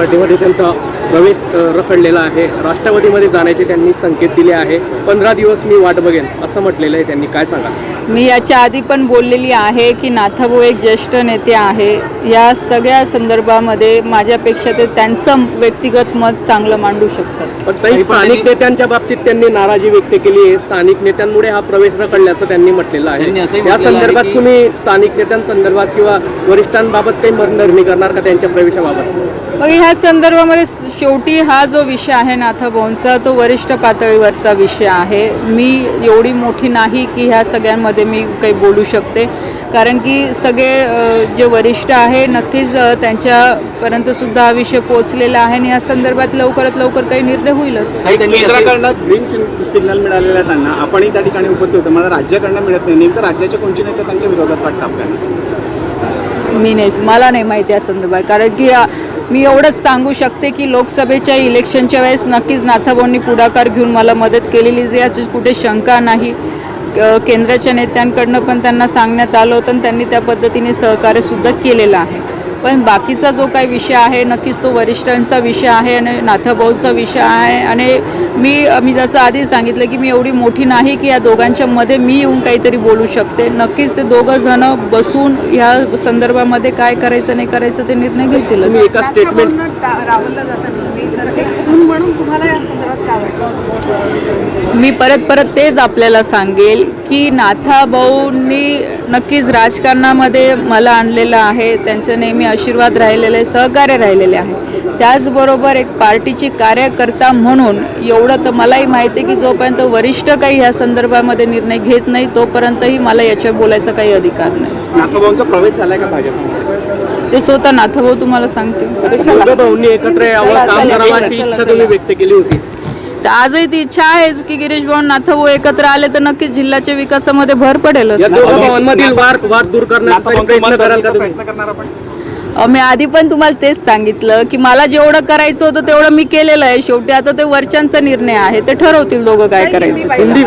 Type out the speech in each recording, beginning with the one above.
पार्टीमध्ये त्यांचा प्रवेश रखडलेला आहे. राष्ट्रवादीमध्ये जाण्याचे त्यांनी संकेत दिले आहे. 15 दिवस मी वाट बघेन असं म्हटलेलं आहे त्यांनी. काय सांगा? मी याच्या आधी पण बोललेली आहे की नाथाभाऊ एक ज्येष्ठ नेते आहे. या सगळ्या संदर्भामध्ये माझ्यापेक्षा ते त्यांचं व्यक्तिगत मत चांगलं मांडू शकतात. पण काही स्थानिक नेत्यांच्या बाबतीत त्यांनी नाराजी व्यक्त केली आहे. स्थानिक नेत्यांमुळे हा प्रवेश रखडल्याचं त्यांनी म्हटलेलं आहे. या संदर्भात तुम्ही स्थानिक नेत्यांसंदर्भात किंवा वरिष्ठांबाबत काही निर्णय करणार का त्यांच्या प्रवेशाबाबत? मग ह्या संदर्भामध्ये शेवटी हा जो विषय आहे नाथाभाऊंचा तो वरिष्ठ पातळीवरचा विषय आहे. मी एवढी मोठी नाही की ह्या सगळ्यांमध्ये मी काही बोलू शकते, कारण की सगळे जे वरिष्ठ आहे नक्कीच त्यांच्यापर्यंत सुद्धा हा विषय पोहोचलेला आहे आणि या संदर्भात लवकरात लवकर काही निर्णय होईलच. केंद्राकडनं ग्रीन सिग्नल मिळालेला आहे त्यांना, आपणही त्या ठिकाणी उपस्थित होतो. मला राज्याकडनं मिळत नाही. नेमकं राज्याचे कोणते नेते त्यांच्या विरोधात वाटतं आपल्याला? मला नाही माहिती या संदर्भात, कारण की मी एवढंच सांगू शकते की लोकसभेच्या इलेक्शनच्या वेळेस नक्कीच नाथाभाऊंनी पुढाकार घेऊन मला मदत केलेली, याची कुठे शंका नाही. केंद्राच्या नेत्यांकडनं पण त्यांना सांगण्यात आलं होतं आणि त्यांनी त्या पद्धतीने सहकार्यसुद्धा केलेलं आहे. पण बाकीचा जो काही विषय आहे नक्कीच तो वरिष्ठांचा विषय आहे आणि नाथाभाऊचा विषय आहे. आणि मी जसं आधी सांगितलं की मी एवढी मोठी नाही की या दोघांच्या मध्ये मी येऊन काहीतरी बोलू शकते. नक्कीच ते दोघं जण बसून ह्या संदर्भामध्ये काय करायचं नाही करायचं ते निर्णय घेतीलच. एका स्टेटमेंट मी परत तेच आपल्याला सांगेल की नाथाभाऊंनी नक्कीच राजकारणामध्ये मला आणलेलं आहे. त्यांचं नेहमी आशीर्वाद राहिलेले, सहकार्य राहिलेले आहे. त्याचबरोबर एक पार्टीची कार्यकर्ता म्हणून एवढं तर मलाही माहिती आहे की जोपर्यंत वरिष्ठ काही ह्या संदर्भामध्ये निर्णय घेत नाही तोपर्यंतही मला याच्यावर बोलायचा काही अधिकार नाही. नाथाभाऊंचा प्रवेश झालाय का भाजपमध्ये? ते स्वतः नाथाभाऊ तुम्हाला सांगते. भाऊंनी एकत्र यावं, काम करावं अशी इच्छा तुम्ही व्यक्त केली होती. तर आजही ती इच्छा आहेच की गिरीश भाऊ नाथाभाऊ एकत्र आले तर नक्कीच जिल्ह्याच्या विकासामध्ये भर पडेलच. या दोघा भावांमधील वाद दूर करण्याचा प्रयत्न कराल का तुम्ही? करणार आपण? मी आधी पण तुम्हाला तेच सांगितलं की मला जेवढं करायचं होतं तेवढं मी केलेलं आहे. शेवटी आता ते वरच्यांचा निर्णय आहे, ते ठरवतील दोघं काय करायचं.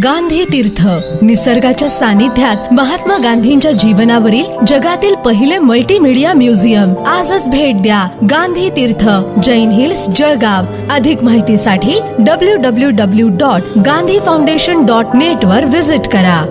गांधी तीर्थ, निसर्गाच्या सानिध्यात महात्मा गांधींच्या जीवनावरील जगातील पहिले मल्टीमीडिया म्युझियम. आजच भेट द्या. गांधी तीर्थ, जैन हिल्स, जळगाव. अधिक माहितीसाठी www.gandhifoundation.net वर विजिट करा.